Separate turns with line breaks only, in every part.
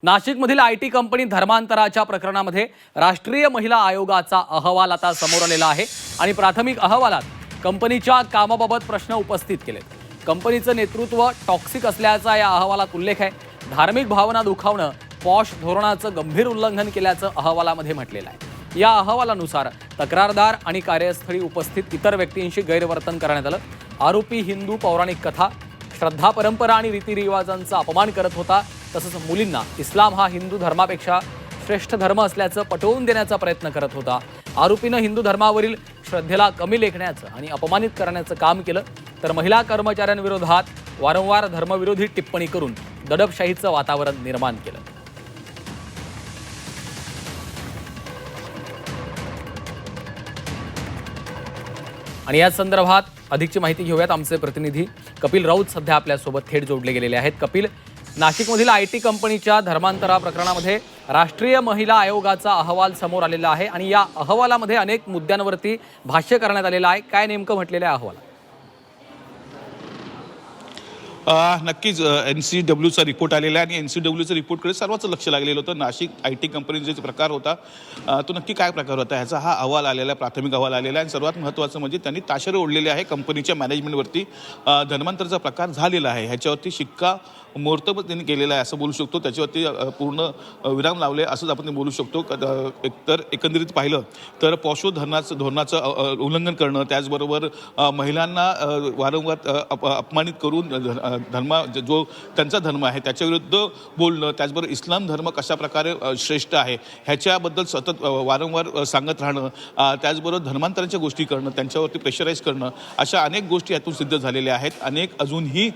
नाशिकमधील IT company धर्मांतराच्या प्रकरणामध्ये राष्ट्रीय महिला आयोगाचा अहवाल आता समोर आलेला आहे आणि प्राथमिक अहवालात कंपनीच्या कामाबाबत प्रश्न उपस्थित केलेत। कंपनीचं नेतृत्व टॉक्सिक असल्याचा या अहवालात उल्लेख आहे। धार्मिक भावना दुखावणं, पॉश धोरणाचं गंभीर उल्लंघन केल्याचं अहवालामध्ये म्हटलेलं आहे। या अहवालानुसार तक्रारदार आणि कार्यस्थळी उपस्थित इतर व्यक्तींशी गैरवर्तन करण्यात आलं। आरोपी हिंदू पौराणिक कथा, श्रद्धा परंपरा आणि रीतिरिवाजांचा अपमान करत होता। तसंच मुलींना इस्लाम हा हिंदू धर्मापेक्षा श्रेष्ठ धर्म असल्याचं पटवून देण्याचा प्रयत्न करत होता। आरोपीनं हिंदू धर्मावरील श्रद्धेला कमी लेखण्याचं आणि अपमानित करण्याचं काम केलं, तर महिला कर्मचाऱ्यांविरोधात वारंवार धर्मविरोधी टिप्पणी करून दडपशाहीचं वातावरण निर्माण केलं। आणि या संदर्भात अधिकची माहिती घेऊयात। आमचे प्रतिनिधी कपिल राऊत सध्या आपल्यासोबत थेट जोडले गेलेले आहेत। कपिल, नाशिकमधील आयटी कंपनीच्या धर्मांतरा प्रकरणामध्ये राष्ट्रीय महिला आयोगाचा अहवाल समोर आलेला आहे आणि या अहवालामध्ये अनेक मुद्द्यांवरती भाष्य करण्यात आलेलं आहे। काय नेमकं म्हटलेलं आहे अहवालात?
नक्कीच NCWचा रिपोर्ट आलेला आहे आणि NCWच्या रिपोर्टकडे सर्वच लक्ष लागलेलं होतं। नाशिक आयटी कंपनीचा जो प्रकार होता तो नक्की काय प्रकार होता ह्याचा हा अहवाल आलेला आहे, प्राथमिक अहवाल आलेला आहे। आणि सर्वात महत्त्वाचं म्हणजे त्यांनी ताशेरे ओढलेले आहे कंपनीच्या मॅनेजमेंटवरती। धर्मांतराचा प्रकार झालेला आहे ह्याच्यावरती शिक्का मोर्तब त्यांनी केलेला आहे असं बोलू शकतो। त्याच्यावरती पूर्ण विराम लावले असंच आपण बोलू शकतो। एकतर एकंदरीत पाहिलं तर पॉशो धोरणाचं उल्लंघन करणं, त्याचबरोबर महिलांना वारंवार अपमानित करून जो त्यांचा धर्म आहे त्याच्याविरुद्ध बोलणं, त्याचबरोबर इस्लाम धर्म कशा प्रकारे श्रेष्ठ आहे ह्याच्याबद्दल सतत वारंवार सांगत राहणं, त्याचबरोबर धर्मांतराच्या गोष्टी करणं, त्यांच्यावरती प्रेशराईज करणं, अशा अनेक गोष्टी यातून सिद्ध झालेल्या आहेत। अनेक अजूनही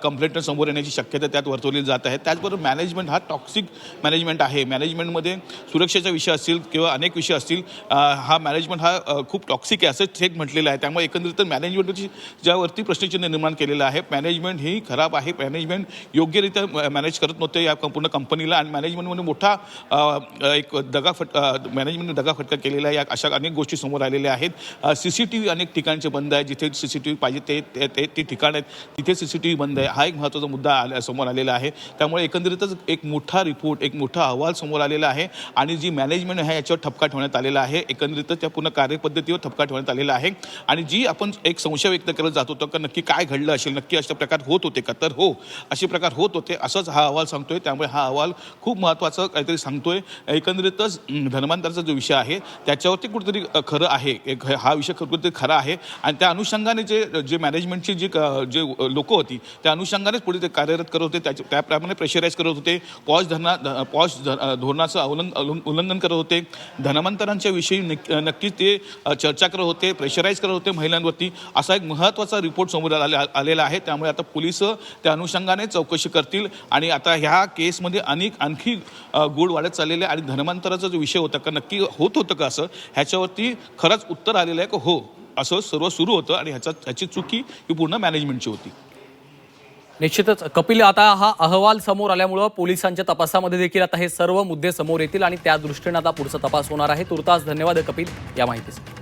कंप्लेंट समोर येण्याची शक्यता त्यात वर्तवली जात आहे। त्याचबरोबर मॅनेजमेंट हा टॉक्सिक मॅनेजमेंट आहे। मॅनेजमेंटमध्ये सुरक्षेचा विषय असतील किंवा अनेक विषय असतील, हा मॅनेजमेंट हा खूप टॉक्सिक आहे असं थेट म्हटलेलं आहे। त्यामुळे एकंदरीत मॅनेजमेंटची ज्यावरती प्रश्नचिन्ह निर्माण केलेलं आहे, मॅनेजमेंट ही खराब आहे। मॅनेजमेंट योग्यरित्या मॅनेज करत नव्हते या पूर्ण कंपनीला आणि मॅनेजमेंटमध्ये मोठा एक मॅनेजमेंटने दगाफटका केलेला आहे। अशा अनेक गोष्टी समोर आलेल्या आहेत। CCTV अनेक ठिकाणचे बंद आहे, जिथे CCTV पाहिजे ते ठिकाण आहेत तिथे CCTV बंद आहे। हा एक महत्त्वाचा मुद्दा समोर आलेला आहे। त्यामुळे एकंदरीतच एक मोठा रिपोर्ट, एक मोठा अहवाल समोर आलेला आहे आणि जी मॅनेजमेंट आहे याच्यावर ठपका ठेवण्यात आलेला आहे। एकंदरीतच त्या पूर्ण कार्यपद्धतीवर ठपका ठेवण्यात आलेला आहे आणि जी आपण एक संशय व्यक्त करत जात होतो की नक्की काय घडलं असेल, नक्की अशा प्रकार होत होते का, तर हो, असे प्रकार होत होते असंच हा अहवाल सांगतोय। त्यामुळे हा अहवाल खूप महत्त्वाचं काहीतरी सांगतोय। एकंदरीतच धर्मांतराचा जो विषय आहे त्याच्यावरती कुठेतरी खरं आहे, हा विषय कुठेतरी खरा आहे आणि त्या अनुषंगाने जे मॅनेजमेंटची जे लोक होती त्या अनुषंगानेच पुढे ते कार्यरत करत होते, त्याप्रमाणे प्रेशराईज करत होते, पॉश धोरणाचं उल्लंघन करत होते, धर्मांतरांच्या विषयी नक्कीच ते चर्चा करत होते, प्रेशराईज करत होते महिलांवरती। असा एक महत्त्वाचा रिपोर्ट समोर आलेला आहे। त्यामुळे आता पोलीस त्या अनुषंगाने चौकशी करतील आणि आता ह्या केसमध्ये आणखी गूढ वाढत चाललेले आणि धर्मांतराचा जो विषय होता का नक्की होत होतं का असं, ह्याच्यावरती खरंच उत्तर आलेलं आहे की हो, असं सर्व सुरू होतं आणि ह्याची चुकी ही पूर्ण मॅनेजमेंटची होती।
निश्चितच कपिल, आता हा अहवाल समोर आल्यामुळे पोलिसांच्या तपासामध्ये देखील आता हे सर्व मुद्दे समोर येतील आणि त्या दृष्टीने आता पुढचा तपास होणार आहे। तुर्तास धन्यवाद कपिल या माहितीसाठी।